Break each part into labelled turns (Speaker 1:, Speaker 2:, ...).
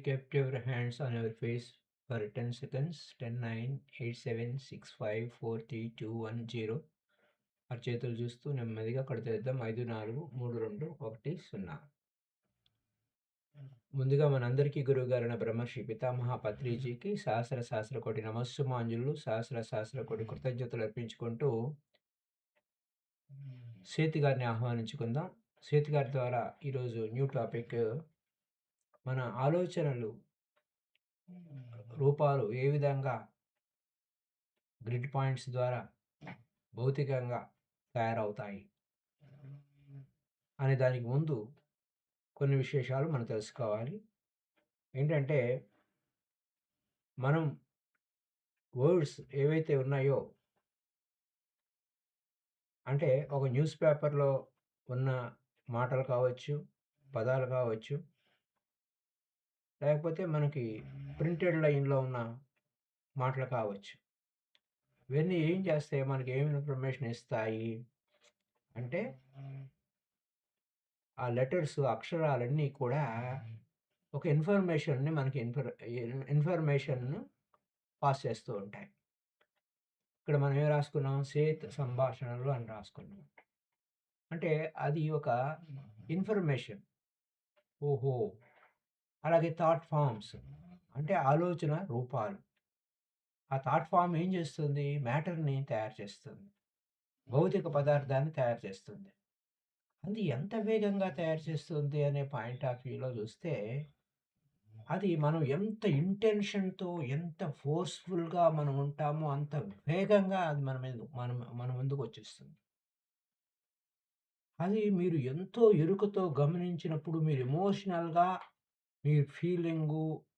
Speaker 1: kept your hands on your face for 10 seconds. 10, 9, 8, 7, 6, 5, 4, 3, 2, 1, 0. అరచేతులు చూస్తూ నెమ్మదిగా కడతేద్దాం. 5, 4, 3, 2, 1, 0. ముందుగా మనందరికీ గురువుగారైన బ్రహ్మర్షి పితామహ పత్రిజీకి సహస్ర కోటి నమస్సుమాంజులు, సహస్ర కోటి కృతజ్ఞతలు అర్పించుకుంటూ సేతి గారిని ఆహ్వానించుకుందాం. సేతి గారి ద్వారా ఈరోజు న్యూ టాపిక్ మన ఆలోచనలు రూపాలు ఏ విధంగా గ్రిడ్ పాయింట్స్ ద్వారా భౌతికంగా తయారవుతాయి అనే దానికి ముందు కొన్ని విశేషాలు మనం తెలుసుకోవాలి. ఏంటంటే మనం వర్డ్స్ ఏవైతే ఉన్నాయో, అంటే ఒక న్యూస్ పేపర్లో ఉన్న మాటలు కావచ్చు, పదాలు కావచ్చు, లేకపోతే మనకి ప్రింటెడ్ లైన్లో ఉన్న మాటలు కావచ్చు. ఇవన్నీ ఏం చేస్తాయి, మనకి ఏమి ఇన్ఫర్మేషన్ ఇస్తాయి అంటే ఆ లెటర్స్, అక్షరాలన్నీ కూడా ఒక ఇన్ఫర్మేషన్ని మనకి ఇన్ఫర్మేషన్ను పాస్ చేస్తూ ఉంటాయి. ఇక్కడ మనం ఏం రాసుకున్నాం, సేత్ సంభాషణలు అని రాసుకున్నాం. అంటే అది ఒక ఇన్ఫర్మేషన్. ఓహో! అలాగే థాట్ ఫామ్స్ అంటే ఆలోచన రూపాలు. ఆ థాట్ ఫామ్ ఏం చేస్తుంది, మ్యాటర్ని తయారు చేస్తుంది, భౌతిక పదార్థాన్ని తయారు చేస్తుంది. అది ఎంత వేగంగా తయారు చేస్తుంది అనే పాయింట్ ఆఫ్ వ్యూలో చూస్తే, అది మనం ఎంత ఇంటెన్షన్‌తో, ఎంత ఫోర్స్‌ఫుల్‌గా మనం ఉంటామో అంత వేగంగా అది మన ముందుకొచ్చేస్తుంది. అది మీరు ఎంతో ఎరుకతో గమనించినప్పుడు మీరు ఎమోషనల్‌గా మీరు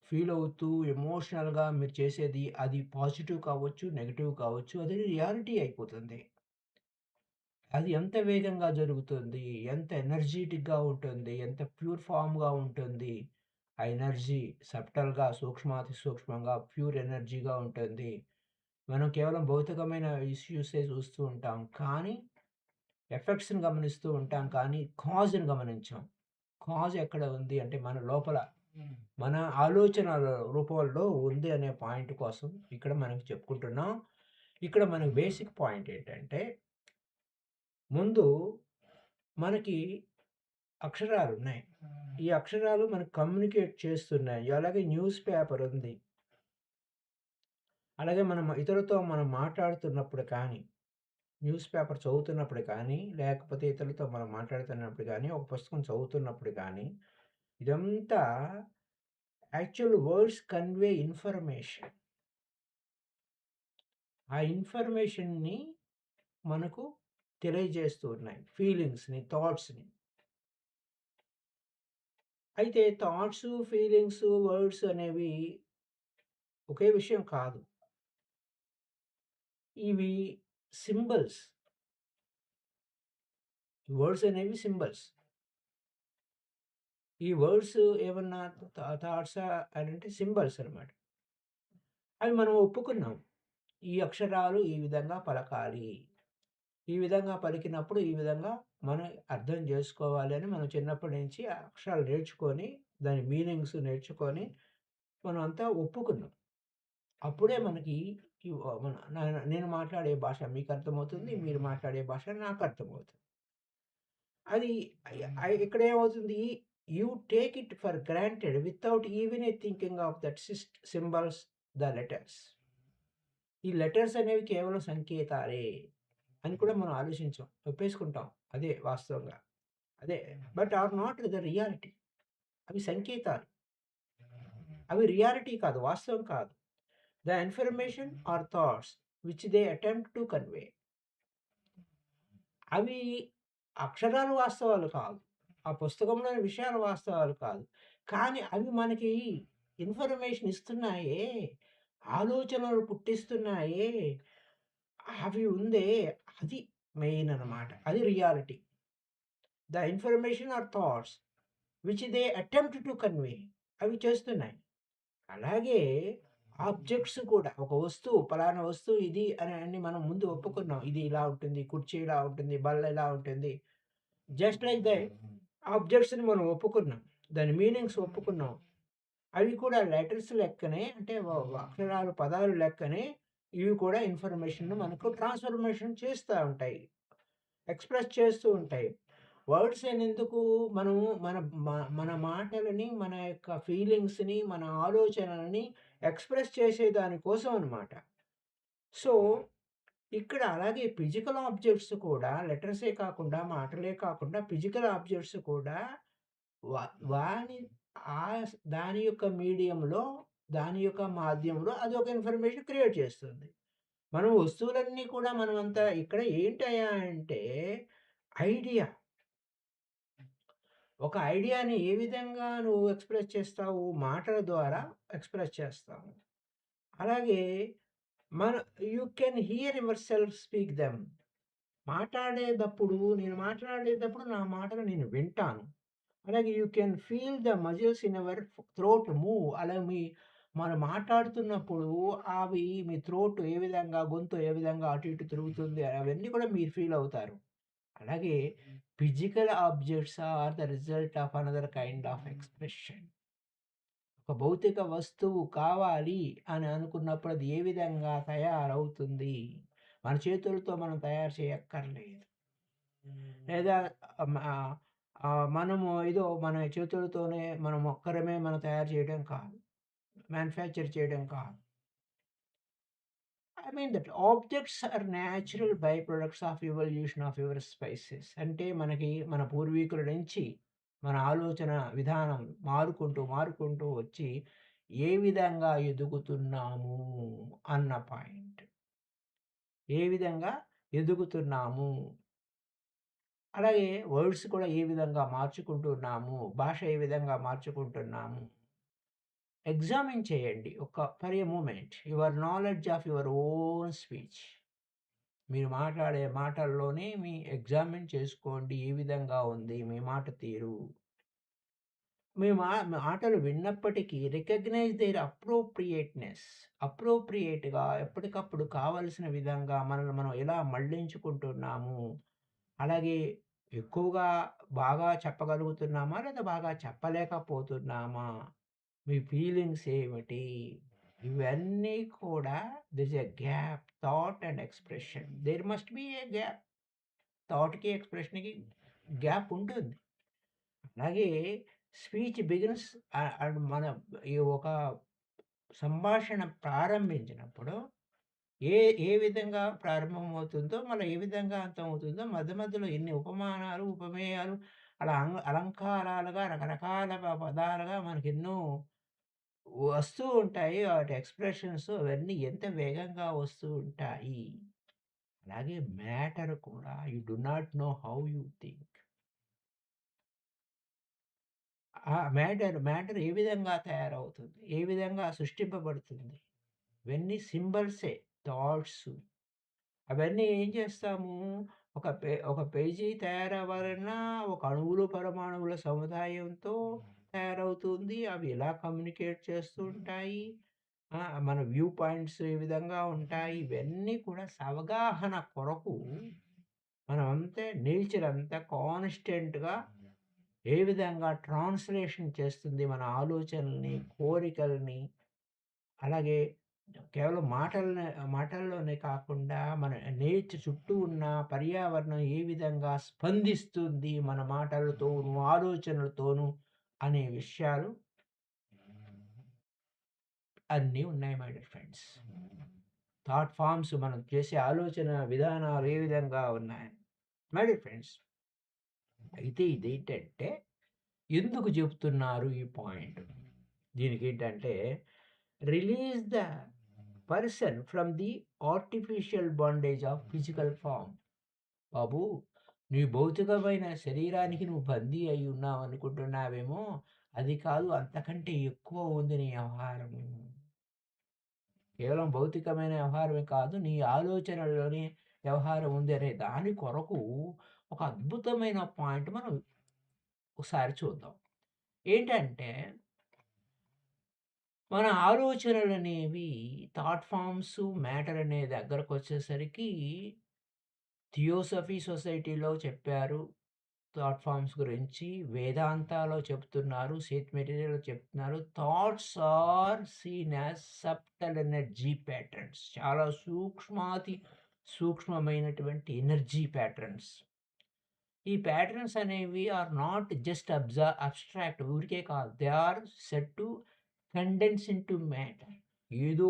Speaker 1: ఫీల్ అవుతూ ఎమోషనల్‌గా మీరు చేసేది అది పాజిటివ్ కావచ్చు, నెగెటివ్ కావచ్చు. అది రియాలిటీ అయిపోతుంది. అది ఎంత వేగంగా జరుగుతుంది, ఎంత ఎనర్జిటిక్‌గా ఉంటుంది, ఎంత ప్యూర్ ఫార్మ్‌గా ఉంటుంది. ఆ ఎనర్జీ సబ్టల్‌గా, సూక్ష్మాతి సూక్ష్మంగా ప్యూర్ ఎనర్జీగా ఉంటుంది. మనం కేవలం భౌతికమైన ఇష్యూసే చూస్తూ ఉంటాం. కానీ ఎఫెక్ట్స్‌ని గమనిస్తూ ఉంటాం, కానీ కాజ్‌ని గమనించం. కాజ్ ఎక్కడ ఉంది అంటే మన లోపల, మన ఆలోచనల రూపంలో ఉంది అనే పాయింట్ కోసం ఇక్కడ మనం చెప్పుకుంటున్నాం. ఇక్కడ మనకు బేసిక్ పాయింట్ ఏంటంటే, ముందు మనకి అక్షరాలున్నాయి. ఈ అక్షరాలు మనకు కమ్యూనికేట్ చేస్తున్నాయి. అలాగే న్యూస్ పేపర్ ఉంది. అలాగే మనం ఇతరులతో మనం మాట్లాడుతున్నప్పుడు కానీ, న్యూస్ పేపర్ చదువుతున్నప్పుడు కానీ, లేకపోతే ఇతరులతో మనం మాట్లాడుతున్నప్పుడు కానీ, ఒక పుస్తకం చదువుతున్నప్పుడు కానీ, ఇదంతా యాక్చువల్ వర్డ్స్ కన్వే ఇన్ఫర్మేషన్. ఆ ఇన్ఫర్మేషన్‌ని మనకు తెలియజేస్తూ ఉన్నాయి. ఫీలింగ్స్‌ని, థాట్స్‌ని. అయితే థాట్స్, ఫీలింగ్స్, వర్డ్స్ అనేవి ఒకే విషయం కాదు. ఇవి సింబల్స్. వర్డ్స్ అనేవి సింబల్స్. ఈ వర్డ్స్ ఏమన్నా థాట్సా అనంటే సింబల్స్ అనమాట. అవి మనం ఒప్పుకున్నాం. ఈ అక్షరాలు ఈ విధంగా పలకాలి. ఈ విధంగా పలికినప్పుడు ఈ విధంగా మనం అర్థం జేసుకోవాలి అని మనం చిన్నప్పటి నుంచి ఆ అక్షరాలు నేర్చుకొని, దాని మీనింగ్స్ నేర్చుకొని మనం అంతా ఒప్పుకున్నాం. అప్పుడే మనకి ఈ వ మన నేను మాట్లాడే భాష మీకు అర్థమవుతుంది. మీరు మాట్లాడే భాష నాకు అర్థమవుతుంది. అది ఇక్కడ ఏమవుతుంది, you take it for granted without even thinking of that symbols, the letters. ఈ లెటర్స్ అనేవి కేవలం సంకేతాలే అని కూడా మనం ఆలోచించం. ఒప్పేసుకుంటాం. అదే వాస్తవంగా. అదే but are not the reality. అవి సంకేతాలు. అవి రియాలిటీ కాదు. వాస్తవం కాదు. The information are thoughts which they attempt to convey. అవి అక్షరాలు వాస్తవాలు కాదు. ఆ పుస్తకంలోని విషయాలు వాస్తవాలు కాదు. కానీ అవి మనకి ఇన్ఫర్మేషన్ ఇస్తున్నాయే, ఆలోచనలు పుట్టిస్తున్నాయే, అవి ఉందే, అది మెయిన్ అన్నమాట. అది reality. The information are thoughts which they attempt to convey. అవి చేస్తున్నాయి. అలాగే ఆబ్జెక్ట్స్ కూడా ఒక వస్తువు, పలానా వస్తువు ఇది అని మనం ముందు ఒప్పుకున్నాం. ఇది ఇలా ఉంటుంది, కుర్చీ ఇలా ఉంటుంది, బల్ల ఇలా ఉంటుంది. జస్ట్ లైక్ దట్ ఆబ్జెక్ట్స్‌ని మనం ఒప్పుకున్నాం. దాని మీనింగ్స్ ఒప్పుకున్నాం. అవి కూడా లెటర్స్ లెక్కనే అంటే అక్షరాలు, పదాలు లెక్కనే ఇవి కూడా ఇన్ఫర్మేషన్‌ను మనకు ట్రాన్స్‌ఫర్మేషన్ చేస్తా ఉంటాయి. ఎక్స్‌ప్రెస్ చేస్తూ ఉంటాయి. వర్డ్స్ అనేందుకు మనము మన మన మాటలని, మన యొక్క ఫీలింగ్స్‌ని, మన ఆలోచనలని ఎక్స్‌ప్రెస్ చేసే దాని కోసం అన్నమాట. సో, ఇక్కడ అలాగే ఫిజికల్ ఆబ్జెక్ట్స్ కూడా లెటర్సే కాకుండా, మాటలే కాకుండా ఫిజికల్ ఆబ్జెక్ట్స్ కూడా వా వాని దాని యొక్క మీడియంలో, దాని యొక్క మాధ్యమంలో అదొక ఇన్ఫర్మేషన్ క్రియేట్ చేస్తుంది. మనం వస్తువులన్నీ కూడా మనమంతా ఇక్కడ ఏంటయ్యా అంటే ఐడియా. ఒక ఐడియాని ఏ విధంగా నువ్వు ఎక్స్‌ప్రెస్ చేస్తావు? మాటల ద్వారా ఎక్స్‌ప్రెస్ చేస్తావు. అలాగే మన you can hear your self speak them. నేను మాట్లాడేటప్పుడు నా మాటలు నేను వింటాను. అలాగే you can feel the muscles in our throat move. అలాగే మనం మాట్లాడుతున్నప్పుడు మీ థ్రోట్ ఏ విధంగా, గొంతు ఏ విధంగా అటు ఇటు తిరుగుతుంది అవన్నీ కూడా మీరు ఫీల్ అవుతారు. అలాగే physical objects are the result of another kind of expression. ఒక భౌతిక వస్తువు కావాలి అని అనుకున్నప్పుడు అది ఏ విధంగా తయారవుతుంది? మన చేతులతో మనం తయారు చేయక్కర్లేదు. లేదా మనము ఏదో మన చేతులతోనే మనం ఒక్కరమే మనం తయారు చేయడం కాదు. మ్యానుఫ్యాక్చర్ చేయడం కాదు. I mean that objects are natural by products of evolution of your species. అంటే మనకి మన పూర్వీకుల నుంచి మన ఆలోచన విధానం మారుకుంటూ వచ్చి ఏ విధంగా ఎదుగుతున్నాము అన్న పాయింట్. ఏ విధంగా ఎదుగుతున్నాము. అలాగే వర్డ్స్ కూడా ఏ విధంగా మార్చుకుంటున్నాము. భాష ఏ విధంగా మార్చుకుంటున్నాము. ఎగ్జామిన్ చేయండి. For a moment your knowledge of your own speech. మీరు మాట్లాడే మాటల్లోనే ఎగ్జామిన్ చేసుకోండి. ఏ విధంగా ఉంది మీ మాట తీరు? మీ మాటలు విన్నప్పటికీ రికగ్నైజ్ దేర్ అప్రోప్రియేట్‌నెస్. అప్రోప్రియేట్‌గా ఎప్పటికప్పుడు కావాల్సిన విధంగా మనల్ని మనం ఎలా మళ్లించుకుంటున్నాము. అలాగే ఎక్కువగా బాగా చెప్పగలుగుతున్నామా? లేదా బాగా చెప్పలేకపోతున్నామా? మీ ఫీలింగ్స్ ఏమిటి? ఇవన్నీ కూడా this a gap thought and expression. There must be a gap. థాట్‌కి, ఎక్స్‌ప్రెషన్‌కి గ్యాప్ ఉంటుంది. అలాగే స్పీచ్ బిగిన్స్ అండ్ మన ఈ ఒక సంభాషణ ప్రారంభించినప్పుడు ఏ ఏ విధంగా ప్రారంభమవుతుందో, మళ్ళీ ఏ విధంగా అంతమవుతుందో, మధ్య మధ్యలో ఎన్ని ఉపమానాలు, ఉపమేయాలు అలా అలంకారాలుగా రకరకాల పదాలుగా మనకెన్నో వస్తూ ఉంటాయి. వాటి ఎక్స్‌ప్రెషన్స్ అవన్నీ ఎంత వేగంగా వస్తూ ఉంటాయి. అలాగే మ్యాటర్ కూడా you do not know how you think. ఆ మ్యాటర్ ఏ విధంగా తయారవుతుంది? ఏ విధంగా సృష్టింపబడుతుంది? ఇవన్నీ సింబల్సే. థాట్స్ అవన్నీ ఏం చేస్తాము? ఒక పేజీ తయారవ్వాలన్నా ఒక అణువులు, పరమాణువుల సముదాయంతో తయారవుతుంది. అవి ఎలా కమ్యూనికేట్ చేస్తూ ఉంటాయి. మన వ్యూ పాయింట్స్ ఏ విధంగా ఉంటాయి. ఇవన్నీ కూడా అవగాహన కొరకు నేచర్ అంతా కాన్స్టెంట్‌గా ఏ విధంగా ట్రాన్స్‌లేషన్ చేస్తుంది మన ఆలోచనల్ని, కోరికల్ని. అలాగే కేవలం మాటల్లోనే కాకుండా మన చుట్టూ ఉన్న పర్యావరణం ఏ విధంగా స్పందిస్తుంది మన మాటలతోనూ, ఆలోచనలతోనూ అనే విషయాలు అన్నీ ఉన్నాయి my dear friends. Thought forms మనం చేసే ఆలోచన విధానాలు ఏ విధంగా ఉన్నాయి. మై డియర్ ఫ్రెండ్స్, అయితే ఇదేంటంటే ఎందుకు చెప్తున్నారు ఈ పాయింట్? దీనికేంటంటే release the person from the artificial bondage of physical form. బాబు, నీ భౌతికమైన శరీరానికి నువ్వు బందీ అయి ఉన్నావు అనుకుంటున్నావేమో, అది కాదు అంతకంటే ఎక్కువ ఉంది నీ వ్యవహారము. కేవలం భౌతికమైన వ్యవహారమే కాదు, నీ ఆలోచనల్లోనే వ్యవహారం ఉంది అనే దాని కొరకు ఒక అద్భుతమైన పాయింట్ మనం ఒకసారి చూద్దాం. ఏంటంటే మన ఆలోచనలనేవి థాట్ ఫార్మ్స్, మ్యాటర్ అనే దగ్గరకొచ్చేసరికి థియోసఫీ సొసైటీలో చెప్పారు. థాట్ ఫార్మ్స్ గురించి వేదాంతాలో చెప్తున్నారు. సేత్ మెటీరియల్‌లో చెప్తున్నారు. Thoughts are seen as subtle energy patterns. చాలా సూక్ష్మమైనటువంటి ఎనర్జీ ప్యాటర్న్స్. ఈ ప్యాటర్న్స్ అనేవి ఆర్ నాట్ జస్ట్ అబ్స్ట్రాక్ట్ ఊరికే కాదు. They are said to condense into matter. ఏదో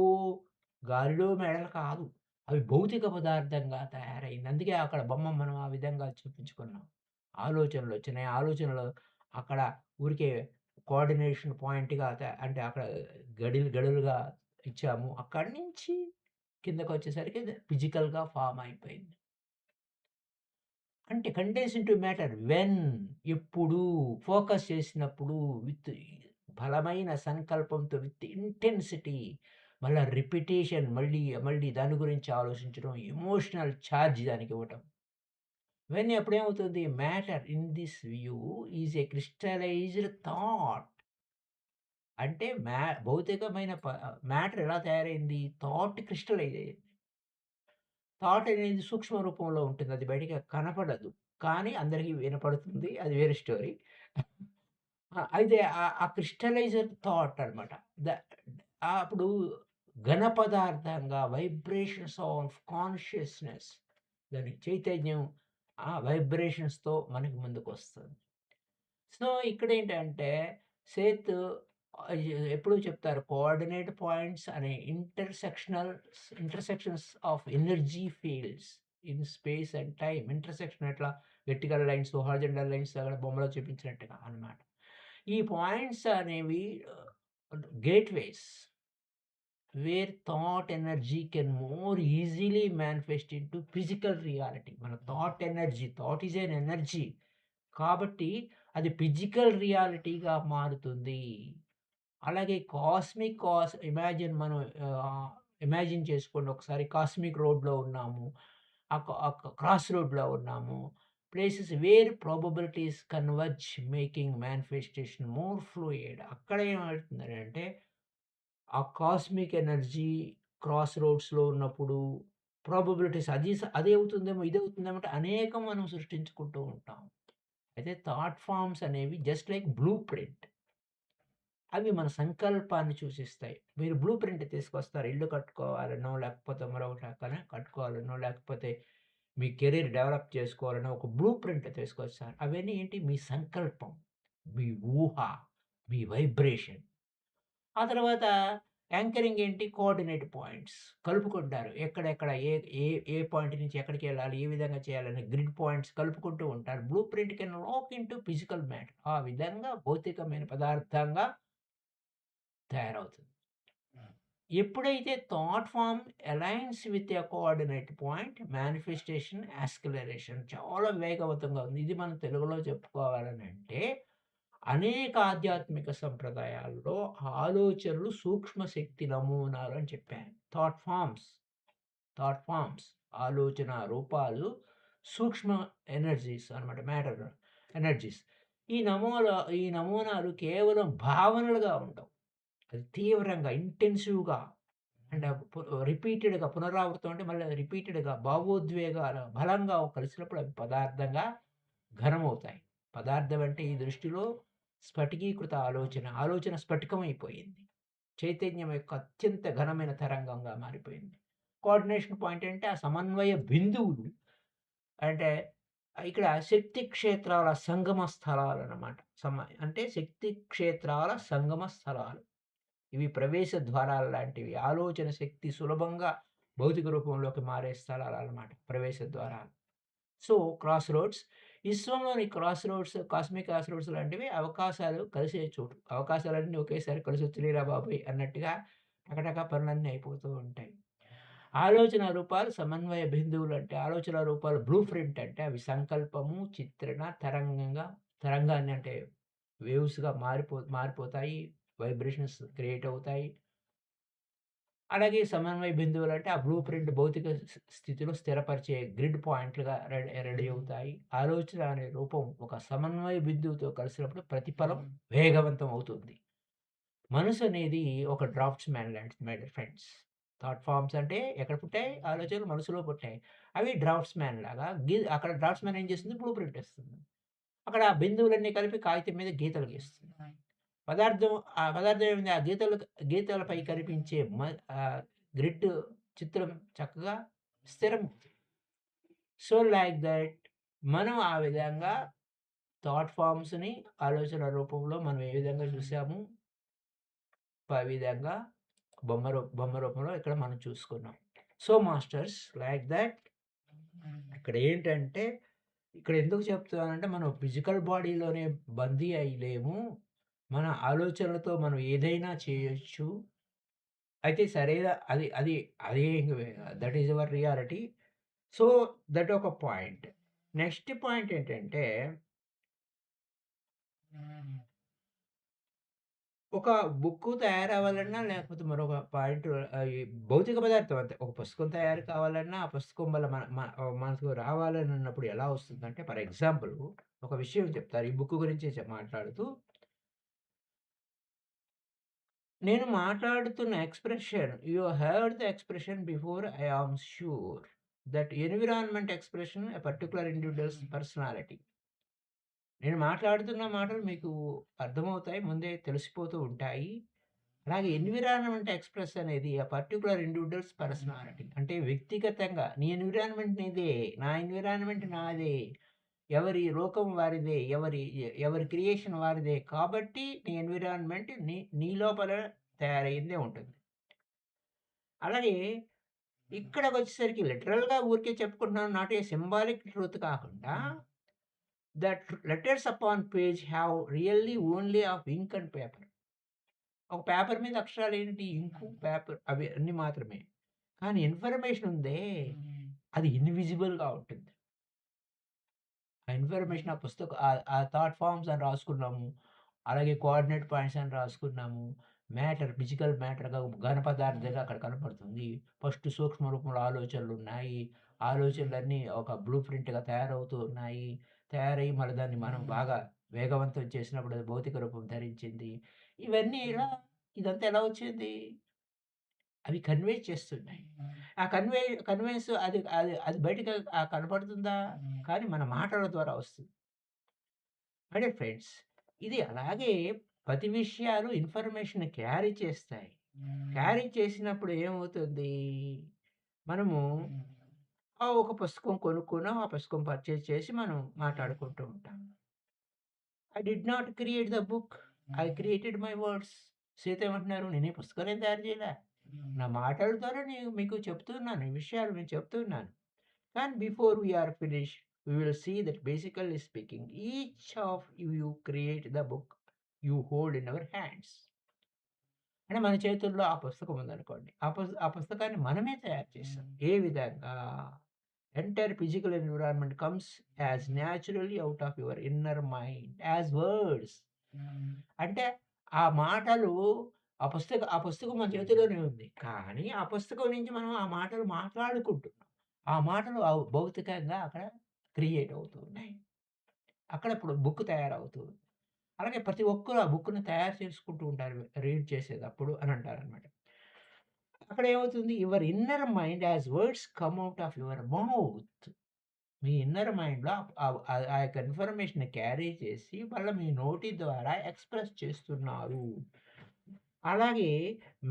Speaker 1: గాలిలో మేడలు కాదు. అవి భౌతిక పదార్థంగా తయారైంది. అందుకే అక్కడ బొమ్మ మనం ఆ విధంగా చూపించుకున్నాం. ఆలోచనలొచ్చినాయి. ఆలోచనలు అక్కడ ఊరికే కోఆర్డినేషన్ పాయింట్‌గా అంటే అక్కడ గడులుగా ఇచ్చాము. అక్కడి నుంచి కిందకొచ్చేసరికి ఫిజికల్‌గా ఫార్మ్ అయిపోయింది. అంటే కండెన్స్ ఇంటూ మ్యాటర్ వెన్ ఎప్పుడు ఫోకస్ చేసినప్పుడు విత్ బలమైన సంకల్పంతో విత్ ఇంటెన్సిటీ మళ్ళా రిపిటేషన్ మళ్ళీ మళ్ళీ దాని గురించి ఆలోచించడం ఎమోషనల్ ఛార్జ్ దానికి ఇవ్వటం వెన్ ఎప్పుడేమవుతుంది matter in this view is a crystallized thought అంటే భౌతికమైన మ్యాటర్ ఎలా తయారైంది థాట్ క్రిస్టలైజ్ అయ్యింది థాట్ అనేది సూక్ష్మ రూపంలో ఉంటుంది. అది బయటికి కనపడదు. కానీ అందరికి వినపడుతుంది. అది వేరే స్టోరీ. అయితే ఆ క్రిస్టలైజ్డ్ థాట్ అన్నమాట. ద అప్పుడు ఘన పదార్థంగా వైబ్రేషన్స్ ఆఫ్ కాన్షియస్‌నెస్ దాని చైతన్యం ఆ వైబ్రేషన్స్‌తో మనకి ముందుకొస్తుంది. సో, ఇక్కడేంటంటే సేత్ ఎప్పుడూ చెప్తారు కోఆర్డినేట్ పాయింట్స్ అనే intersections of energy fields in space and time. Intersection ఎట్లా వెర్టికల్ లైన్స్, హారిజాంటల్ లైన్స్ అక్కడ బొమ్మలో చూపించినట్టుగా అన్నమాట. ఈ పాయింట్స్ అనేవి gateways where thought energy can more easily manifest into physical reality. మన థాట్ ఈజ్ ఎన్ ఎనర్జీ. కాబట్టి అది ఫిజికల్ రియాలిటీగా మారుతుంది. అలాగే ఇమాజిన్ చేసుకోండి ఒకసారి కాస్మిక్ రోడ్‌లో ఉన్నాము. క్రాస్ రోడ్‌లో ఉన్నాము. Places where probabilities converge making manifestation more fluid. అక్కడ ఏమవుతుందనంటే ఆ కాస్మిక్ ఎనర్జీ క్రాస్ రోడ్స్‌లో ఉన్నప్పుడు ప్రాబబిలిటీస్ అదే అవుతుందేమో, ఇదే అవుతుందేమో అంటే అనేకం మనం సృష్టించుకుంటూ ఉంటాం. అయితే థాట్ ఫార్మ్స్ అనేవి జస్ట్ లైక్ బ్లూ ప్రింట్. అవి మన సంకల్పాన్ని సూచిస్తాయి. మీరు బ్లూ ప్రింట్ తీసుకొస్తారు. ఇల్లు కట్టుకోవాలనో, లేకపోతే మరొకటి కట్టుకోవాలనో, లేకపోతే మీ కెరీర్ డెవలప్ చేసుకోవాలనో ఒక బ్లూ ప్రింట్ తీసుకొస్తారు. అవన్నీ ఏంటి? మీ సంకల్పం, మీ ఊహ, మీ వైబ్రేషన్. ఆ తర్వాత యాంకరింగ్ ఏంటి? కోఆర్డినేట్ పాయింట్స్ కలుపుకుంటారు. ఎక్కడెక్కడ ఏ ఏ ఏ పాయింట్ నుంచి ఎక్కడికెళ్ళాలి? ఏ విధంగా చేయాలని గ్రిడ్ పాయింట్స్ కలుపుకుంటూ ఉంటారు. Blueprint can lock into physical matter. ఆ విధంగా భౌతికమైన పదార్థంగా తయారవుతుంది. ఎప్పుడైతే thought form aligns with a coordinate point manifestation acceleration చాలా వేగవంతంగా ఉంది. ఇది మనం తెలుగులో చెప్పుకోవాలనంటే అనేక ఆధ్యాత్మిక సంప్రదాయాల్లో ఆలోచనలు సూక్ష్మ శక్తి నమూనాలు అని చెప్పాను. థాట్ ఫార్మ్స్ ఆలోచన రూపాలు సూక్ష్మ ఎనర్జీస్ అన్నమాట. Matter energies. ఈ నమూనాలు కేవలం భావనలుగా ఉండవు. అది తీవ్రంగా, ఇంటెన్సివ్‌గా అండ్ రిపీటెడ్‌గా పునరావృతం అంటే మళ్ళీ రిపీటెడ్‌గా భావోద్వేగాల బలంగా కలిసినప్పుడు అవి పదార్థంగా ఘనమవుతాయి. పదార్థం అంటే ఈ దృష్టిలో స్ఫటికీకృత ఆలోచన స్ఫటికమైపోయింది. చైతన్యం యొక్క అత్యంత ఘనమైన తరంగంగా మారిపోయింది. కోఆర్డినేషన్ పాయింట్ అంటే ఆ సమన్వయ బిందువులు అంటే ఇక్కడ శక్తి క్షేత్రాల సంగమ స్థలాలన్నమాట. అంటే శక్తి క్షేత్రాల సంగమ స్థలాలు. ఇవి ప్రవేశ ద్వారాలు లాంటివి. ఆలోచన శక్తి సులభంగా భౌతిక రూపంలోకి మారే స్థలాలన్నమాట. ప్రవేశ ద్వారాలు. సో, క్రాస్ రోడ్స్ విశ్వంలోని కాస్మిక్ క్రాస్ రోడ్స్ లాంటివి అవకాశాలు కలిసే చోటు. అవకాశాలన్నీ ఒకేసారి కలిసొచ్చినయిరా బాబోయ్! అన్నట్టుగా టకటక పనులన్నీ అయిపోతూ ఉంటాయి. ఆలోచన రూపాలు సమన్వయ బిందువులంటే ఆలోచన రూపాలు బ్లూ ప్రింట్ అంటే అవి సంకల్పము, చిత్రణ, తరంగాన్ని అంటే వేవ్స్‌గా మారిపోతాయి. వైబ్రేషన్స్ క్రియేట్ అవుతాయి. అలాగే సమన్వయ బిందువులంటే ఆ బ్లూ ప్రింట్ భౌతిక స్థితిలో స్థిరపరిచే గ్రిడ్ పాయింట్లుగా రెడీ అవుతాయి. ఆలోచన అనే రూపం ఒక సమన్వయ బిందువుతో కలిసినప్పుడు ప్రతిఫలం వేగవంతం అవుతుంది. మనసు అనేది ఒక డ్రాఫ్ట్స్‌మ్యాన్ లాంటిది my dear friends. Thought forms అంటే ఎక్కడ పుట్టాయి? ఆలోచనలు మనసులో పుట్టాయి. అవి డ్రాఫ్ట్స్‌మ్యాన్ లాగా అక్కడ డ్రాఫ్ట్స్‌మ్యాన్ ఏం చేస్తుంది? బ్లూ ప్రింట్ ఇస్తుంది. అక్కడ ఆ బిందువులన్నీ కలిపి కాగితం మీద గీతలు గీస్తుంది. పదార్థం ఆ పదార్థం ఏముంది ఆ గీతలపై కనిపించే గ్రిడ్ చిత్రం చక్కగా స్థిరమవుతుంది. సో, లైక్ దట్ మనం ఆ విధంగా థాట్ ఫార్మ్స్‌ని ఆలోచన రూపంలో మనం ఏ విధంగా చూసాము, ఆ విధంగా బొమ్మ రూపంలో ఇక్కడ మనం చూసుకున్నాం. సో, మాస్టర్స్ లైక్ దట్ ఇక్కడేంటంటే ఇక్కడ ఎందుకు చెప్తున్నానంటే మనం ఫిజికల్ బాడీలోనే బందీ అయి లేము. మన ఆలోచనలతో మనం ఏదైనా చేయొచ్చు. అయితే సరైన అది అది అదే that is your reality. So, that ఒక పాయింట్. నెక్స్ట్ పాయింట్ ఏంటంటే ఒక బుక్కు తయారవ్వాలన్నా, లేకపోతే మరొక పాయింట్ ఈ భౌతిక పదార్థం అంతే. ఒక పుస్తకం తయారు కావాలన్నా, ఆ పుస్తకం వల్ల మనకు రావాలని అన్నప్పుడు ఎలా వస్తుందంటే, ఫర్ ఎగ్జాంపుల్ ఒక విషయం చెప్తారు. ఈ బుక్ గురించే మాట్లాడుతూ, నేను మాట్లాడుతున్న expression you heard the expression before I am sure that environment expression a particular individuals personality. నేను మాట్లాడుతున్న మాటలు మీకు అర్థమవుతాయి. ముందే తెలిసిపోతూ ఉంటాయి. అలాగే ఎన్విరాన్మెంట్ ఎక్స్‌ప్రెస్ అనేది ఆ పర్టిక్యులర్ ఇండివిడ్యువల్స్ పర్సనాలిటీ. అంటే వ్యక్తిగతంగా నీ ఎన్విరాన్మెంట్ నీదే. నా ఎన్విరాన్మెంట్ నాదే. ఎవరి లోకం వారిదే. ఎవరి క్రియేషన్ వారిదే. కాబట్టి నీ ఎన్విరాన్మెంట్ నీ లోపల తయారయిందే ఉంటుంది. అలాగే ఇక్కడికొచ్చేసరికి లిటరల్‌గా ఊరికే చెప్పుకుంటున్నాను. నాట్ ఏ సింబాలిక్ ట్రూత్ కాకుండా that letters upon page have really only of ink and paper. ఒక పేపర్ మీద అక్షరాలేంటి ఇంకు, పేపర్ అవి అన్నీ మాత్రమే. కానీ ఇన్ఫర్మేషన్ ఉందే, అది ఇన్విజిబుల్‌గా ఉంటుంది. ఆ ఇన్ఫర్మేషన్ ఆ పుస్తకం ఆ థాట్ ఫార్మ్స్ అని రాసుకున్నాము. అలాగే కోఆర్డినేట్ పాయింట్స్ అని రాసుకున్నాము. ఫిజికల్ మ్యాటర్‌గా ఘన పదార్థంగా అక్కడ కనపడుతుంది. ఫస్ట్ సూక్ష్మ రూపంలో ఆలోచనలున్నాయి. ఆలోచనలన్నీ ఒక బ్లూ ప్రింట్‌గా తయారవుతూ ఉన్నాయి. తయారయ్యి మళ్ళీ దాన్ని మనం బాగా వేగవంతం చేసినప్పుడు అది భౌతిక రూపం ధరించింది. ఇవన్నీ ఇదంతా ఎలా వచ్చింది? అవి కన్వే చేస్తున్నాయి. ఆ కన్వేయన్స్ అది అది అది బయటకి కనపడుతుందా? కానీ మన మాటల ద్వారా వస్తుంది. అంటే ఫ్రెండ్స్ ఇది అలాగే ప్రతి విషయాలు ఇన్ఫర్మేషన్ క్యారీ చేస్తాయి. క్యారీ చేసినప్పుడు ఏమవుతుంది? మనము ఒక పుస్తకం కొనుక్కున్నాం. ఆ పుస్తకం పర్చేజ్ చేసి మనం మాట్లాడుకుంటూ ఉంటాం. I did not create the book. I created my words. Sita ఏమంటున్నారు? నేనే పుస్తకం ఏం తయారు చేయలే. నా మాటల ద్వారా నేను మీకు చెప్తున్నాను. ఈ విషయాలు నేను చెప్తున్నాను. కానీ before we are finish we will see that basically speaking each of you create the book you hold in our hands. అంటే మన చేతుల్లో ఆ పుస్తకం ఉందనుకోండి. ఆ పుస్తకాన్ని మనమే తయారు చేసాం. ఏ విధంగా? Entire physical environment comes as naturally out of your inner mind as words. అంటే ఆ మాటలు ఆ పుస్తకం మన చేతిలోనే ఉంది. కానీ ఆ పుస్తకం నుంచి మనం ఆ మాటలు మాట్లాడుకుంటున్నాం. ఆ మాటలు భౌతికంగా అక్కడ క్రియేట్ అవుతూ ఉన్నాయి. అక్కడ ఇప్పుడు బుక్ తయారవుతుంది. అలాగే ప్రతి ఒక్కరు ఆ బుక్‌ని తయారు చేసుకుంటూ ఉంటారు రీడ్ చేసేటప్పుడు అని అంటారనమాట. అక్కడ ఏమవుతుంది? Your inner mind as words come out of your mouth. మీ ఇన్నర్ మైండ్‌లో ఆ యొక్క ఇన్ఫర్మేషన్‌ని క్యారీ చేసి మళ్ళా మీ నోటి ద్వారా ఎక్స్‌ప్రెస్ చేస్తున్నారు. అలాగే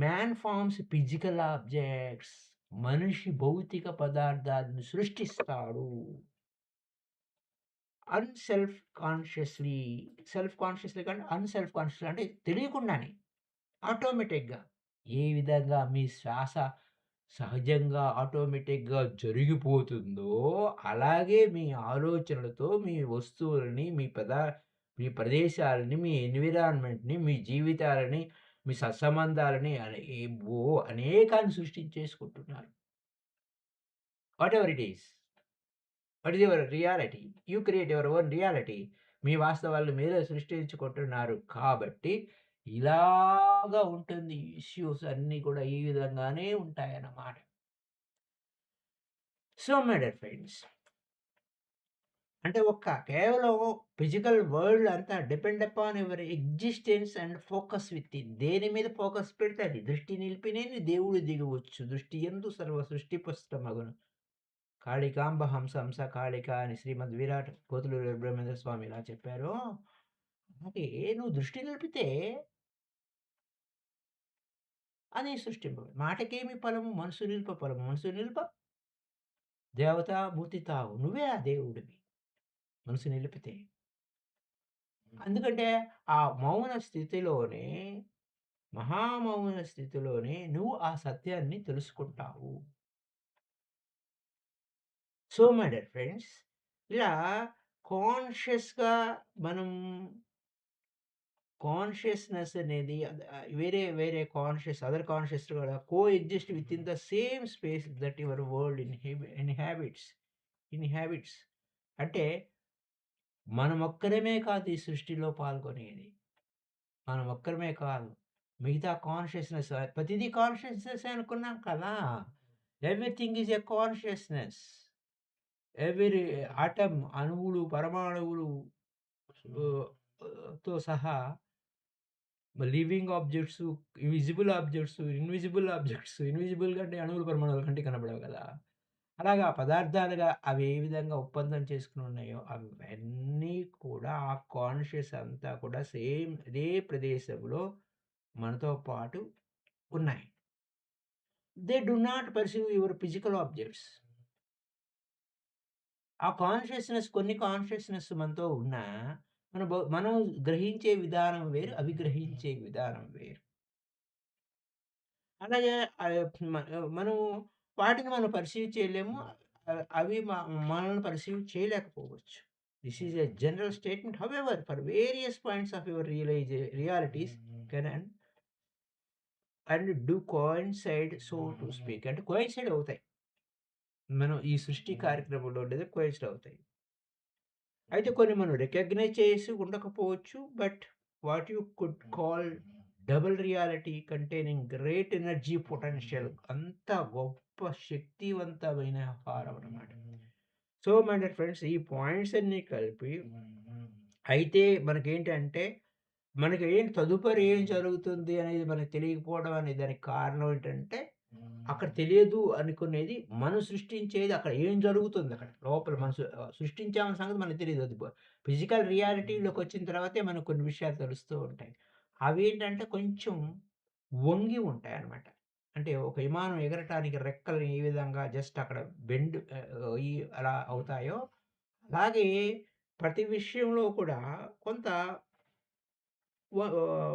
Speaker 1: మ్యాన్ ఫార్మ్స్ ఫిజికల్ ఆబ్జెక్ట్స్. మనిషి భౌతిక పదార్థాలను సృష్టిస్తాడు. Unself consciously. సెల్ఫ్ కాన్షియస్‌లీ కంటే అన్‌సెల్ఫ్ కాన్షియస్‌లీ అంటే తెలియకుండానే. ఆటోమేటిక్‌గా. ఏ విధంగా మీ శ్వాస సహజంగా ఆటోమేటిక్‌గా జరిగిపోతుందో, అలాగే మీ ఆలోచనలతో మీ వస్తువులని, మీ ప్రదేశాలని, మీ ఎన్విరాన్మెంట్‌ని, మీ జీవితాలని, మీ సత్సంబంధాలని అనేకాన్ని సృష్టించేసుకుంటున్నారు. Whatever it is. What is your reality? You create your own reality. మీ వాస్తవాలను మీరే సృష్టించుకుంటున్నారు కాబట్టి, ఇలాగా ఉంటుంది. ఇష్యూస్ అన్నీ కూడా ఈ విధంగానే ఉంటాయన్నమాట. సో, మై డియర్ ఫ్రెండ్స్ అంటే కేవలం ఫిజికల్ వరల్డ్ అంతా depend upon your existence and focus within. దేని మీద ఫోకస్ పెడితే అది దృష్టి నిలిపినేని దేవుడు దిగవచ్చు. దృష్టి యందు సర్వ సృష్టి పుష్టమగును. కాళికాంబ హంస హంస కాళిక అని శ్రీమద్ విరాట్ పోతులూరి వీరబ్రహ్మేంద్ర స్వామి ఎలా చెప్పారో, అలాగే నువ్వు దృష్టి నిలిపితే అది సృష్టింపబడు. మాటకేమి ఫలము మనసు నిలుప ఫలము. మనసు నిలుప దేవతామూర్తి తావు. నువ్వే ఆ దేవుడివి మనసు నిలిపితే. ఎందుకంటే ఆ మౌన స్థితిలోనే, మహామౌన స్థితిలోనే నువ్వు ఆ సత్యాన్ని తెలుసుకుంటావు. సో మై డియర్ ఫ్రెండ్స్, ఇలా కాన్షియస్‌గా మనం కాన్షియస్‌నెస్ అనేది వేరే వేరే అదర్ కాన్షియస్ కూడా coexist within the same space that your world inhabits. అంటే మనమొక్కరమే కాదు ఈ సృష్టిలో పాల్గొనేది. మనమొక్కరమే కాదు. మిగతా కాన్షియస్‌నెస్ ప్రతిదీ కాన్షియస్‌నెస్సే అనుకున్నాం కదా! Everything is a consciousness. Every atom అణువులు, పరమాణువులు ఆహ్, తో సహా living objects, visible objects, invisible objects. ఇన్విజిబుల్‌గా అంటే అణువులు, పరమాణువులు కంటికి కనపడవు కదా! అలాగా పదార్థాలుగా అవి ఏ విధంగా ఒప్పందం చేసుకొని ఉన్నాయో అవన్నీ కూడా ఆ కాన్షియస్ అంతా కూడా సేమ్ అదే ప్రదేశంలో మనతో పాటు ఉన్నాయి. They do not perceive your physical objects. ఆ కాన్షియస్‌నెస్ కొన్ని కాన్షియస్‌నెస్ మనతో ఉన్నా మనం గ్రహించే విధానం వేరు, అవి గ్రహించే విధానం వేరు. అలాగే మనం వాటిని మనం పర్సీవ్ చేయలేము. అవి మనల్ని పర్సీవ్ చేయలేకపోవచ్చు. This is a general statement. However for various points of your realities can and do coincide so to speak. అంటే కోయిన్సైడ్ అవుతాయి. మనం ఈ సృష్టి కార్యక్రమంలో ఉండేది కోయిన్సైడ్ అవుతాయి. అయితే కొన్ని మనం రికగ్నైజ్ చేసి ఉండకపోవచ్చు. But what you could call double reality containing great energy potential, అంత గొప్ప శక్తివంతమైన హారం అన్నమాట. సో మై డియర్ ఫ్రెండ్స్, ఈ పాయింట్స్ అన్నీ కలిపి అయితే మనకేంటంటే, మనకి తదుపరి ఏం జరుగుతుంది అనేది మనకు తెలియకపోవడం అనే దానికి కారణం ఏంటంటే, అక్కడ తెలియదు అనుకునేది మనం సృష్టించేది అక్కడ ఏం జరుగుతుందక్కడ. లోపల మనం సృష్టించామన్న సంగతి మనకు తెలీదు. అది ఫిజికల్ రియాలిటీలోకొచ్చిన తర్వాతే మనకు కొన్ని విషయాలు తెలుస్తూ ఉంటాయి. అవేంటంటే కొంచెం వంగి ఉంటాయన్నమాట. అంటే ఒక విమానం ఎగరటానికి రెక్కలు ఏ విధంగా జస్ట్ అక్కడ బెండ్ అయ్యి అలా అవుతాయో, అలాగే ప్రతి విషయంలో కూడా కొంత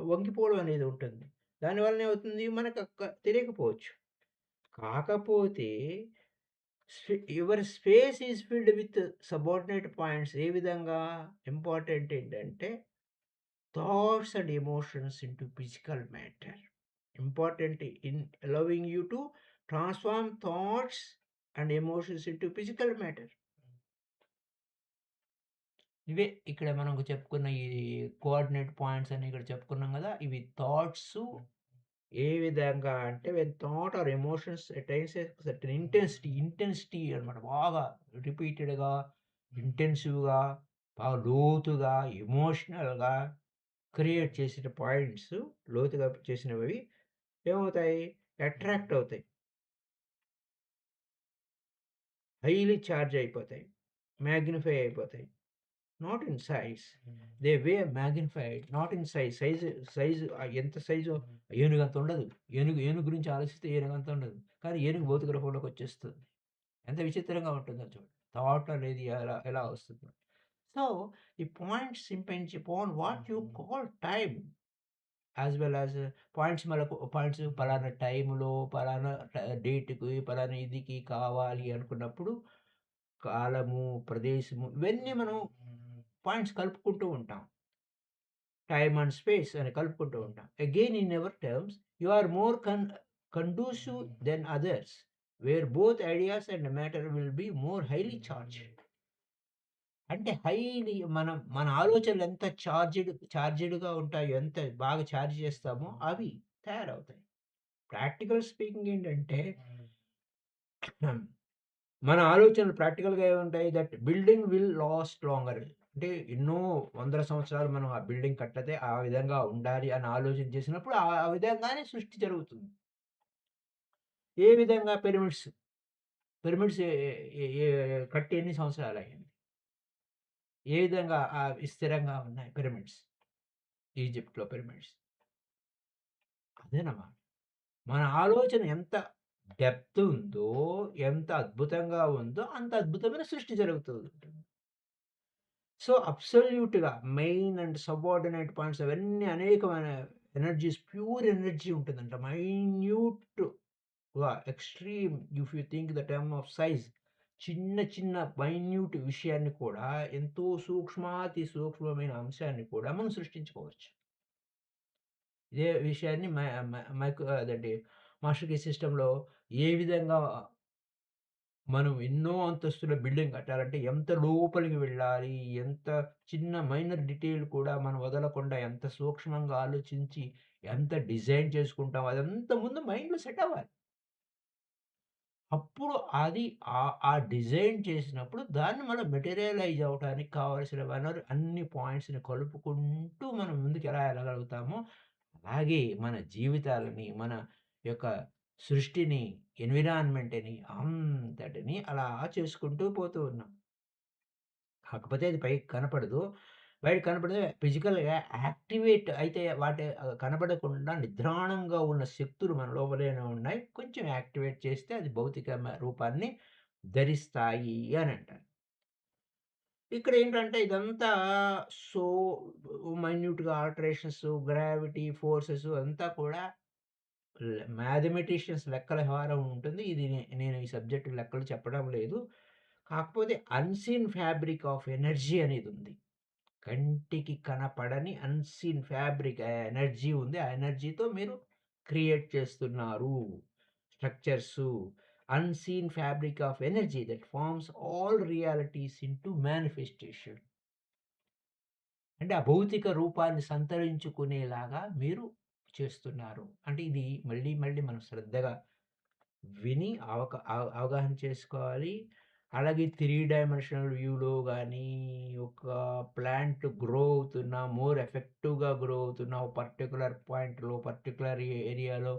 Speaker 1: వంగిపోవడం అనేది ఉంటుంది. దానివలన ఏమవుతుంది మనకు తెలియకపోవచ్చు. కాకపోతే your space is filled with subordinate points. ఏ విధంగా ఇంపార్టెంట్ ఏంటంటే thoughts and emotions into physical matter. Important in allowing you to transform thoughts and emotions into physical matter. ఇవే ఇక్కడ మనం చెప్పుకున్న ఈ కోఆర్డినేట్ పాయింట్స్ అని ఇక్కడ చెప్పుకున్నాం కదా! ఇవి థాట్స్ ఏ విధంగా అంటే when thought or emotions attains a certain intensity అన్నమాట. బాగా రిపీటెడ్‌గా, ఇంటెన్సివ్‌గా, బాగా లోతుగా, ఎమోషనల్‌గా క్రియేట్ చేసిన పాయింట్స్, లోతుగా చేసినవి ఏమవుతాయి? అట్రాక్ట్ అవుతాయి. హైలీ చార్జ్ అయిపోతాయి. మాగ్నిఫై అయిపోతాయి. Not in size. They magnified not in size. Size ఎంత సైజు ఏనుగంత ఉండదు. ఏనుగు గురించి ఆలోచిస్తే ఏనుగంత ఉండదు. కానీ ఏనుగు భౌతిక రూపంలోకొచ్చేస్తుంది. ఎంత విచిత్రంగా ఉంటుందో చూడండి. థాట్ అనేది ఎలా ఎలా వస్తుందో. సో, ఈ points impinge upon what you call time as well as points పలానా టైమ్‌లో, పలానా డేట్‌కి, పలానా ఇదికి కావాలి అనుకున్నప్పుడు కాలము, ప్రదేశము ఇవన్నీ మనం పాయింట్స్ కలుపుకుంటూ ఉంటాం. టైమ్ అండ్ స్పేస్ అని కలుపుకుంటూ ఉంటాం. Again in our terms you are more conducive than others where both ideas and matter will be more highly charged. అంటే మన ఆలోచనలు ఎంత చార్జ్డ్‌గా ఉంటాయో, ఎంత బాగా చార్జ్ చేస్తామో అవి తయారవుతాయి. ప్రాక్టికల్ స్పీకింగ్ ఏంటంటే మన ఆలోచనలు ప్రాక్టికల్‌గా ఏముంటాయి? That building will last longer. అంటే ఎన్నో వందల సంవత్సరాలు మనం ఆ బిల్డింగ్ కట్టతే ఆ విధంగా ఉండాలి అని ఆలోచన చేసినప్పుడు ఆ విధంగానే సృష్టి జరుగుతుంది. ఏ విధంగా పిరమిడ్స్? పిరమిడ్స్ ఎ ఎ ఎ కట్టి ఎన్ని సంవత్సరాలయింది? ఏ విధంగా స్థిరంగా ఉన్నాయి పిరమిడ్స్? ఈజిప్ట్‌లో పిరమిడ్స్. అదేనమ్మా. మన ఆలోచన ఎంత డెప్త్ ఉందో, ఎంత అద్భుతంగా ఉందో, అంత అద్భుతమైన సృష్టి జరుగుతూ ఉంటుంది. సో, అబ్సొల్యూట్‌గా మెయిన్ అండ్ సబార్డినేట్ పాయింట్స్ అవన్నీ అనేకమైన ఎనర్జీస్ ప్యూర్ ఎనర్జీ ఉంటుందంట. Extreme if you think the term of size చిన్న చిన్న మైన్యూట్ విషయాన్ని కూడా ఎంతో సూక్ష్మాతి సూక్ష్మమైన అంశాన్ని కూడా మనం సృష్టించుకోవచ్చు. ఇదే విషయాన్ని మై మై మైక్రో అదేంటి మాస్టర్ కీ సిస్టమ్‌లో ఏ విధంగా మనం ఎన్నో అంతస్తుల బిల్డింగ్ కట్టాలంటే ఎంత లోపలికి వెళ్ళాలి, ఎంత చిన్న మైనర్ డీటెయిల్ కూడా మనం వదలకుండా ఎంత సూక్ష్మంగా ఆలోచించి, ఎంత డిజైన్ చేసుకుంటాం అదంతా ముందు మైండ్‌లో సెట్ అవ్వాలి. అప్పుడు అది ఆ డిజైన్ చేసినప్పుడు దాన్ని మనం మెటీరియలైజ్ అవ్వటానికి కావాల్సిన అన్ని పాయింట్స్‌ని కలుపుకుంటూ మనం ముందుకు ఎలా ఎళ్ళగలుగుతామో, అలాగే మన జీవితాలని, మన యొక్క సృష్టిని, ఎన్విరాన్మెంట్‌ని అంతటిని అలా చేసుకుంటూ పోతూ ఉన్నాం. కాకపోతే అది పైకి కనపడదు. బయట కనపడితే ఫిజికల్‌గా యాక్టివేట్ అయితే కనపడకుండా నిద్రాణంగా ఉన్న శక్తులు మన లోపలనే ఉన్నాయి. కొంచెం యాక్టివేట్ చేస్తే అది రూపాన్ని ధరిస్తాయి అనంటారు. ఇక్కడేంటంటే ఇదంతా సో మైన్యూట్‌గా ఆల్టరేషన్స్, గ్రావిటీ, ఫోర్సెస్ అంతా కూడా మ్యాథమెటిషియన్స్ లెక్కల వ్యవహారం ఉంటుంది. ఇది నేను ఈ సబ్జెక్ట్ లెక్కలు చెప్పడం లేదు. కాకపోతే అన్‌సీన్ ఫ్యాబ్రిక్ ఆఫ్ ఎనర్జీ అనేదుంది. కంటికి కనపడని అన్‌సీన్ ఫ్యాబ్రిక్ ఎనర్జీ ఉంది. ఆ ఎనర్జీతో మీరు క్రియేట్ చేస్తున్నారు. Structures. Unseen fabric of energy that forms all realities into manifestation. అంటే ఆ భౌతిక రూపాన్ని సంతరించుకునేలాగా మీరు చేస్తున్నారు. అంటే ఇది మళ్ళీ మళ్ళీ మనం శ్రద్ధగా విని అవగాహన చేసుకోవాలి. అలాగే 3 డైమెన్షనల్ వ్యూలో గానీ, ఒక ప్లాంట్ గ్రో అవుతున్నా, మోర్ ఎఫెక్టివ్‌గా గ్రో అవుతున్న, ఒక పర్టిక్యులర్ పాయింట్‌లో, పర్టిక్యులర్ ఏరియాలో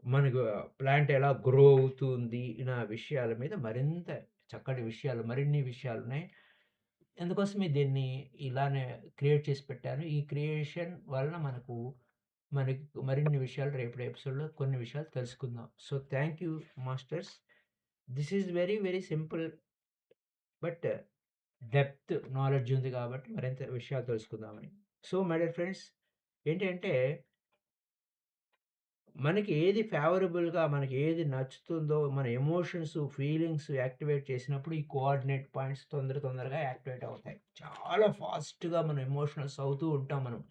Speaker 1: మనకు ప్లాంట్ ఎలా గ్రో అవుతుంది నా విషయాల మీద మరింత చక్కటి విషయాలు, మరిన్ని విషయాలున్నాయి. అందుకోసమే దీన్ని ఇలానే క్రియేట్ చేసి పెట్టాను. ఈ క్రియేషన్ వలన మనకి మరిన్ని విషయాలు రేపటి ఎపిసోడ్‌లో కొన్ని విషయాలు తెలుసుకుందాం. So, thank you masters. This is very very simple but depth knowledge ఉంది కాబట్టి మరింత విషయాలు తెలుసుకుందామని. సో, మై డియర్ ఫ్రెండ్స్ ఏంటంటే మనకి ఏది ఫేవరబుల్‌గా మనకి ఏది నచ్చుతుందో మన ఎమోషన్స్, ఫీలింగ్స్ యాక్టివేట్ చేసినప్పుడు ఈ కోఆర్డినేట్ పాయింట్స్ తొందరగా యాక్టివేట్ అవుతాయి. చాలా ఫాస్ట్‌గా మనం ఎమోషనల్స్ అవుతూ ఉంటాం మనం.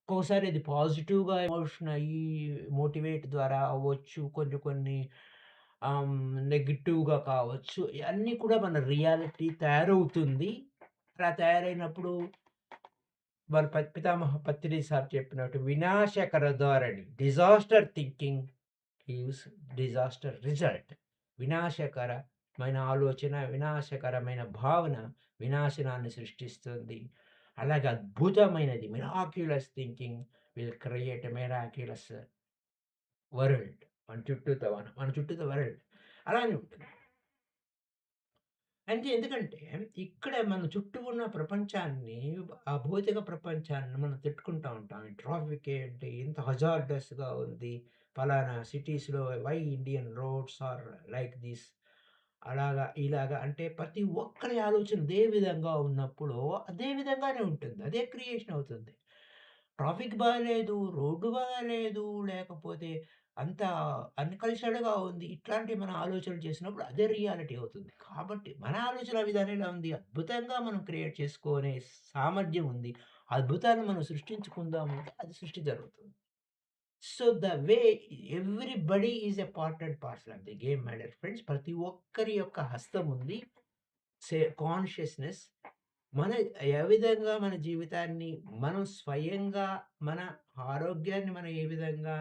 Speaker 1: ఒక్కోసారి ఇది పాజిటివ్‌గా ఎమోషన్ అయ్యి మోటివేట్ ద్వారా అవ్వచ్చు. కొన్ని కొన్ని నెగెటివ్‌గా కావచ్చు. ఇయన్నీ కూడా మన రియాలిటీ తయారవుతుంది. అలా తయారైనప్పుడు మన పితామహ పత్రి సార్ చెప్పినట్టు వినాశకర ధోరణి disaster thinking gives disaster result. వినాశకరమైన ఆలోచన, వినాశకరమైన భావన వినాశనాన్ని సృష్టిస్తుంది. అలాగే అద్భుతమైనది miraculous thinking will create a miraculous world. మన చుట్టూత వరల్డ్ అలానే ఉంటుంది. అంటే ఎందుకంటే, ఇక్కడ మన చుట్టూ ఉన్న ప్రపంచాన్ని, ఆ భౌతిక ప్రపంచాన్ని మనం తిట్టుకుంటా ఉంటాం. ఈ ట్రాఫిక్ ఏంటి? ఇంత హజార్డస్‌గా ఉంది. పలానా సిటీస్‌లో why Indian roads are like this. అలాగా, ఇలాగా అంటే ప్రతి ఒక్కరి ఆలోచన అదే విధంగా ఉన్నప్పుడు, అదే విధంగానే ఉంటుంది. అదే క్రియేషన్ అవుతుంది. ట్రాఫిక్ బాలేదు, రోడ్డు బాగాలేదు, లేకపోతే అంతా అన్‌కల్చర్డ్‌గా ఉంది. ఇట్లాంటివి మనం ఆలోచనలు చేసినప్పుడు అదే రియాలిటీ అవుతుంది. కాబట్టి మన ఆలోచన విధానం ఎలా ఉంది? అద్భుతంగా మనం క్రియేట్ చేసుకునే సామర్థ్యం ఉంది. అద్భుతాన్ని మనం సృష్టించుకుందాం అంటే అది సృష్టి జరుగుతుంది. So, the way everybody is a part and parcel of the game my dear friends. ప్రతి ఒక్కరి యొక్క హస్తం ఉంది. కాన్షియస్‌నెస్ మన ఏ విధంగా మన జీవితాన్ని మనం స్వయంగా మన ఆరోగ్యాన్ని మనం ఏ విధంగా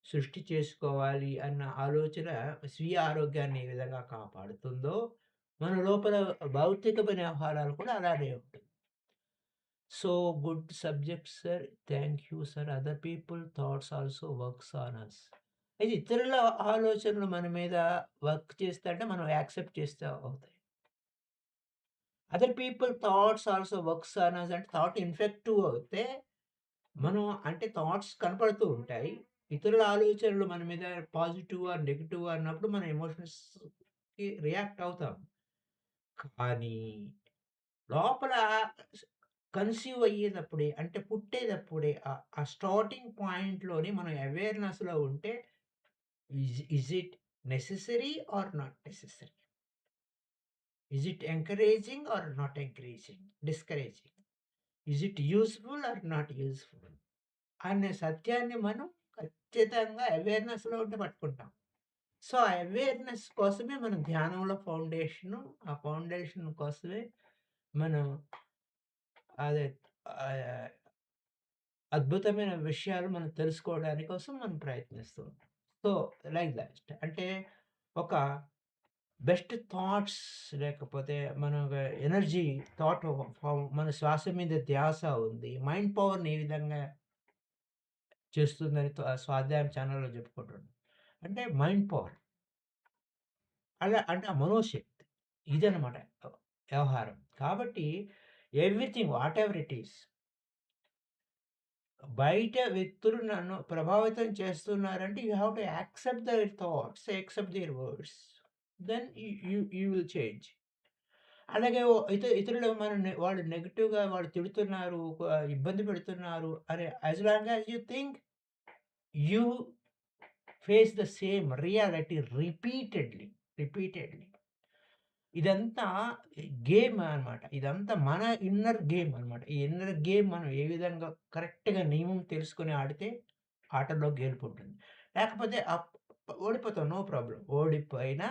Speaker 1: సృష్టి చేసుకోవాలి అన్న ఆలోచన స్వీయ ఆరోగ్యాన్ని ఏ విధంగా కాపాడుతుందో, మన లోపల భౌతికమైన వ్యవహారాలు కూడా అలానే ఉంటుంది. So good subject sir. Thank you sir. Other people thoughts also works on us. అయితే ఇతరుల ఆలోచనలు మన మీద వర్క్ చేస్తాంటే మనం యాక్సెప్ట్ చేస్తే అవుతాయి. Other people thoughts also works on us అంటే థాట్ ఇన్ఫెక్టివ్ అవుతే మనం అంటే థాట్స్ కనపడుతూ ఉంటాయి. ఇతరుల ఆలోచనలు మన మీద పాజిటివ్ ఆర్ నెగెటివ్ అన్నప్పుడు మన ఎమోషన్స్‌కి రియాక్ట్ అవుతాం. కానీ లోపల స్ కన్సీవ్ అయ్యేటప్పుడే అంటే పుట్టేటప్పుడే ఆ స్టార్టింగ్ పాయింట్‌లోనే మనం అవేర్‌నెస్‌లో ఉంటే is it necessary or not necessary? Is it encouraging or not encouraging? Discouraging? Is it useful or not useful? అనే సత్యాన్ని మనం ఖచ్చితంగా అవేర్‌నెస్‌లో ఉంటే పట్టుకుంటాం. సో, ఆ అవేర్‌నెస్ కోసమే మనం ధ్యానంలో ఫౌండేషను, ఆ ఫౌండేషన్ కోసమే మనం అదే ఆహ్, అద్భుతమైన విషయాలు మనం తెలుసుకోవడాని కోసం మనం ప్రయత్నిస్తూ ఉంటాం. సో, లైక్ దట్ అంటే ఒక బెస్ట్ థాట్స్ లేకపోతే మన ఎనర్జీ థాట్ మన శ్వాస మీద ధ్యాస ఉంది. మైండ్ పవర్‌ని ఏ విధంగా చేస్తుందని స్వాధ్యాయం ఛానెల్‌లో చెప్పుకుంటున్నాం. అంటే మైండ్ పవర్. అలా అంటే ఆ మనోశక్తి. ఇదనమాట వ్యవహారం. కాబట్టి everything whatever it is బయట వ్యక్తులు నన్ను ప్రభావితం చేస్తున్నారంటే you have to accept their thoughts, accept their words. Then you will change. అలాగే ఇతరులు వాళ్ళు నెగెటివ్‌గా వాళ్ళు తిడుతున్నారు, ఇబ్బంది పెడుతున్నారు. అరే! As long as you think you face the same reality repeatedly. ఇదంతా గేమ్ అన్నమాట. ఇదంతా మన ఇన్నర్ గేమ్ అన్నమాట. ఈ ఇన్నర్ గేమ్ మనం ఏ విధంగా కరెక్ట్‌గా నియమం తెలుసుకొని ఆడితే ఆటలో గెలుపుంటుంది. లేకపోతే ఓడిపోతాం నో ప్రాబ్లమ్. ఓడిపోయినా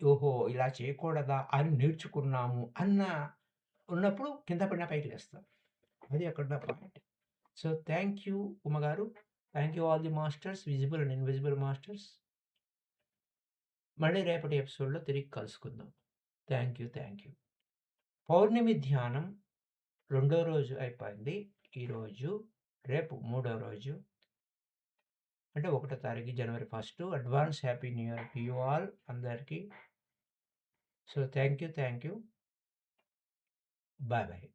Speaker 1: ఓహో! ఇలా చేయకూడదా అని నేర్చుకున్నాము ఉన్నప్పుడు కింద పడినా పైకి లేస్తాం. అది అక్కడున్న point. So, thank you Uma garu. Thank you all the masters, visible and invisible masters. మళ్ళీ రేపటి ఎపిసోడ్‌లో తిరిగి కలుసుకుందాం. Thank you. పౌర్ణమి ధ్యానం రెండో రోజు అయిపోయింది. ఈరోజు, రేపు మూడో రోజు. అంటే ఒకటో తారీఖు జనవరి 1 advance happy new year to you all అందరికి. So, thank you. బాయ్.